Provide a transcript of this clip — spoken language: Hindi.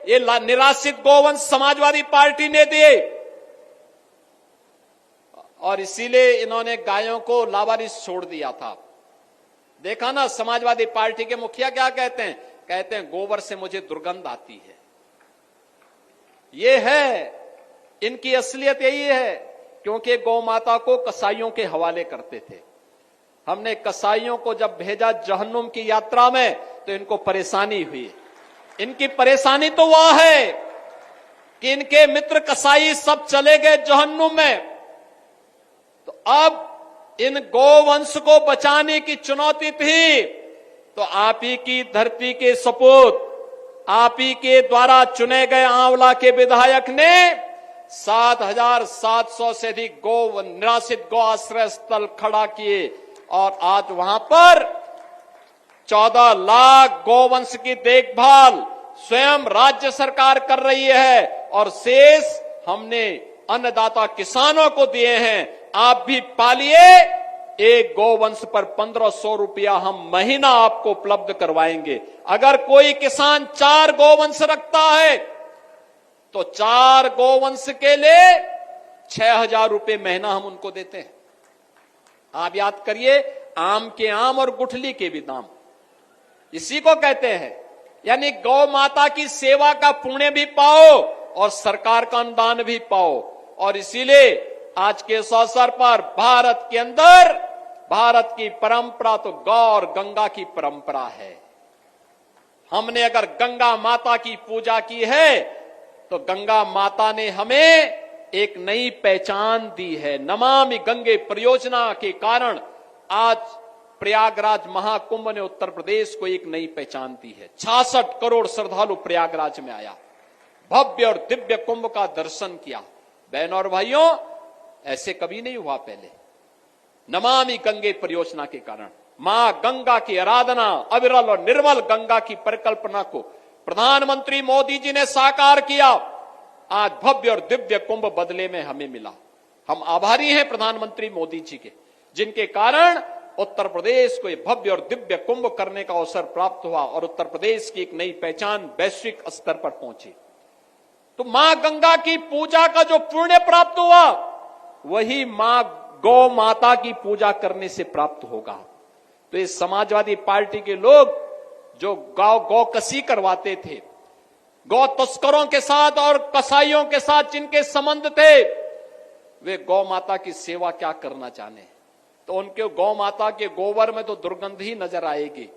ये निराश्रित गोवंश समाजवादी पार्टी ने दिए और इसीलिए इन्होंने गायों को लावारिस छोड़ दिया था। देखा ना समाजवादी पार्टी के मुखिया क्या कहते हैं? कहते हैं गोबर से मुझे दुर्गंध आती है। ये है इनकी असलियत, यही है। क्योंकि गौ माता को कसाईयों के हवाले करते थे। हमने कसाईयों को जब भेजा जहन्नुम की यात्रा में तो इनको परेशानी हुई। इनकी परेशानी तो वह है कि इनके मित्र कसाई सब चले गए जहन्नुम में। तो अब इन गोवंश को बचाने की चुनौती थी, तो आप ही की धरती के सपूत, आप ही के द्वारा चुने गए आंवला के विधायक ने 7,700 से अधिक निराश्रित गौ आश्रय स्थल खड़ा किए और आज वहां पर 14 लाख गोवंश की देखभाल स्वयं राज्य सरकार कर रही है और शेष हमने अन्नदाता किसानों को दिए हैं। आप भी पालिए, एक गोवंश पर 1500 रुपया हम महीना आपको उपलब्ध करवाएंगे। अगर कोई किसान 4 गोवंश रखता है तो 4 गोवंश के लिए 6,000 रुपये महीना हम उनको देते हैं। आप याद करिए, आम के आम और गुठली के भी दाम, इसी को कहते हैं। यानी गौ माता की सेवा का पुण्य भी पाओ और सरकार का अनुदान भी पाओ। और इसीलिए आज के इस अवसर पर भारत के अंदर, भारत की परंपरा तो गौ और गंगा की परंपरा है। हमने अगर गंगा माता की पूजा की है तो गंगा माता ने हमें एक नई पहचान दी है। नमामि गंगे परियोजना के कारण आज प्रयागराज महाकुंभ ने उत्तर प्रदेश को एक नई पहचान दी है। 66 करोड़ श्रद्धालु प्रयागराज में आया, भव्य और दिव्य कुंभ का दर्शन किया। बहनों और भाइयों, ऐसे कभी नहीं हुआ पहले। नमामि गंगे परियोजना के कारण मां गंगा की आराधना, अविरल और निर्मल गंगा की परिकल्पना को प्रधानमंत्री मोदी जी ने साकार किया। आज भव्य और दिव्य कुंभ बदले में हमें मिला। हम आभारी हैं प्रधानमंत्री मोदी जी के, जिनके कारण उत्तर प्रदेश को यह भव्य और दिव्य कुंभ करने का अवसर प्राप्त हुआ और उत्तर प्रदेश की एक नई पहचान वैश्विक स्तर पर पहुंची। तो मां गंगा की पूजा का जो पुण्य प्राप्त हुआ, वही मां गौ माता की पूजा करने से प्राप्त होगा। तो इस समाजवादी पार्टी के लोग जो गौकसी करवाते थे, गौ तस्करों के साथ और कसाईयों के साथ जिनके संबंध थे, वे गौ माता की सेवा क्या करना चाहते हैं। तो उनके गौ माता के गोबर में तो दुर्गंध ही नजर आएगी।